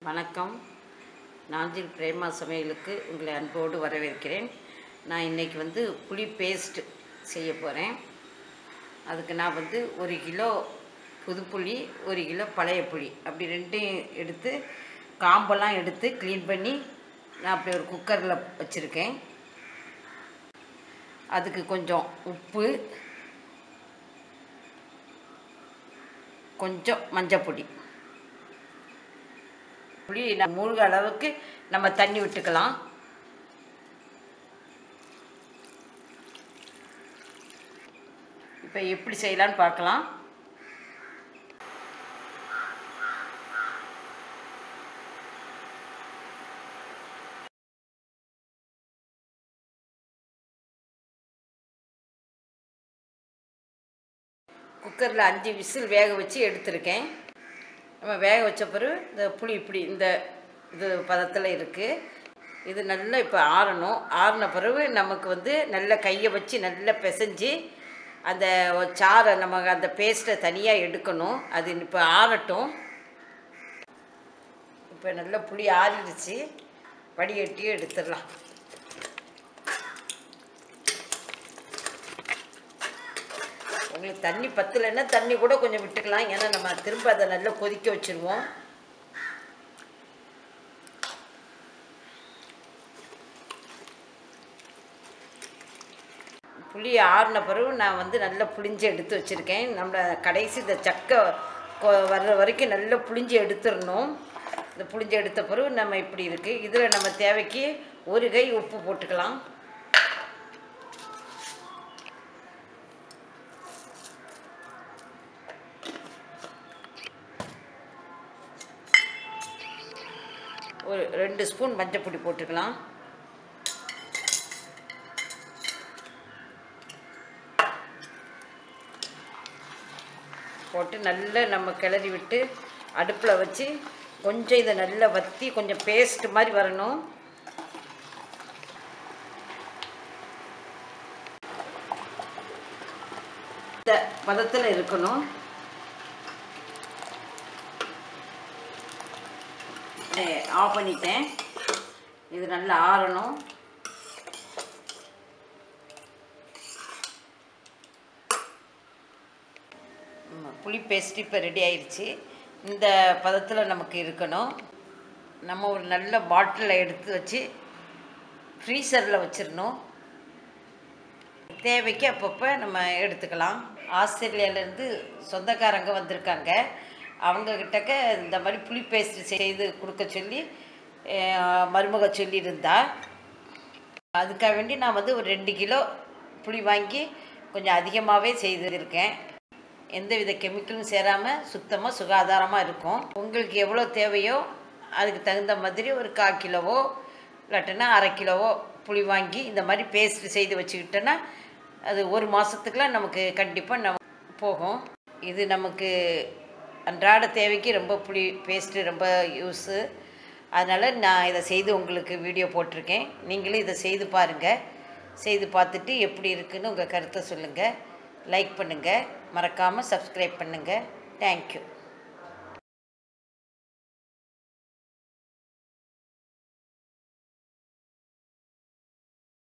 வணக்கம். நாஞ்சில் பிரேமா சமையலுக்கு உங்களை அன்போடு வரவேற்கிறேன். நான் இன்றைக்கி புளி பேஸ்ட் செய்ய போகிறேன். அதுக்கு நான் 1 கிலோ புதுப்புளி, 1 கிலோ பழைய புளி அப்படி ரெண்டையும் எடுத்து காம்பெல்லாம் எடுத்து க்ளீன் பண்ணி நான் அப்படி ஒரு குக்கரில் வச்சுருக்கேன். அதுக்கு கொஞ்சம் உப்பு, கொஞ்சம் மஞ்சப்பொடி, புளி மூழ்க அளவுக்கு நம்ம தண்ணி விட்டுக்கலாம். இப்போ எப்படி செய்யலான்னு பார்க்கலாம். குக்கரில் 5 விசில் வேக வச்சு எடுத்துருக்கேன். நம்ம வேக வச்ச பிறகு இந்த புளி இப்படி இந்த இது பதத்தில் இருக்குது. இது நல்லா இப்போ ஆறணும். ஆறின பிறகு நமக்கு நல்ல கையை வச்சு நல்லா பிசைஞ்சு அந்த சாறை நம்ம அந்த பேஸ்ட்டை தனியாக எடுக்கணும். அது இப்போ ஆறட்டும். இப்போ நல்லா புளி ஆறிடுச்சு. வடிகட்டியும் எடுத்துடலாம். உங்களுக்கு தண்ணி பத்தலைன்னா தண்ணி கூட கொஞ்சம் விட்டுக்கலாம். ஏன்னா நம்ம திரும்ப அதை நல்லா கொதிக்க வச்சுருவோம். புளி ஆறின பிறகு நான் நல்லா புளிஞ்சு எடுத்து வச்சுருக்கேன். நம்ம கடைசி இந்த சக்கை வர்ற வரைக்கும் நல்லா புளிஞ்சு எடுத்துடணும். இந்த புளிஞ்சு எடுத்த பிறகு நம்ம இப்படி இருக்குது. இதில் நம்ம தேவைக்கு 1 கை உப்பு போட்டுக்கலாம். ஒரு 2 ஸ்பூன் மஞ்சப்பொடி போட்டுக்கலாம். போட்டு நல்லா நம்ம கிளறி விட்டு அடுப்பில் வச்சு கொஞ்சம் இதை நல்லா வற்றி கொஞ்சம் பேஸ்ட் மாதிரி வரணும். இந்த பதத்தில் இருக்கணும். ஆஃப் பண்ணிட்டேன். இது நல்லா ஆறணும். புளி பேஸ்ட் இப்போ ரெடி ஆயிடுச்சு. இந்த பதத்தில் நமக்கு இருக்கணும். நம்ம ஒரு நல்ல பாட்டிலில் எடுத்து வச்சு ஃப்ரீசரில் வச்சிடணும். தேவைக்கு அப்பப்போ நம்ம எடுத்துக்கலாம். ஆஸ்திரேலியாவிலேருந்து சொந்தக்காரங்க வந்திருக்காங்க. அவங்கக்கிட்டக்க இந்த மாதிரி புளி பேஸ்ட் செய்து கொடுக்க சொல்லி மருமக சொல்லியிருந்தா. அதுக்காக வேண்டி நான் ஒரு 2 கிலோ புளி வாங்கி கொஞ்சம் அதிகமாகவே செய்திருக்கேன். எந்தவித கெமிக்கலும் சேராமல் சுத்தமாக சுகாதாரமாக இருக்கும். உங்களுக்கு எவ்வளோ தேவையோ அதுக்கு தகுந்த மாதிரி ஒரு 1/4 கிலோவோ இல்லாட்டினா 1/2 கிலோவோ புளி வாங்கி இந்த மாதிரி பேஸ்ட் செய்து வச்சுக்கிட்டோன்னா அது 1 மாதத்துக்குலாம் நமக்கு கண்டிப்பாக போகும். இது நமக்கு அன்றாட தேவைக்கு ரொம்ப புளி பேஸ்ட்டு ரொம்ப யூஸு. அதனால் நான் இதை செய்து உங்களுக்கு வீடியோ போட்டிருக்கேன். நீங்களும் இதை செய்து பாருங்கள். செய்து பார்த்துட்டு எப்படி இருக்குன்னு உங்கள் கருத்தை சொல்லுங்கள். லைக் பண்ணுங்கள். மறக்காமல் சப்ஸ்கிரைப் பண்ணுங்கள். தேங்க்யூ.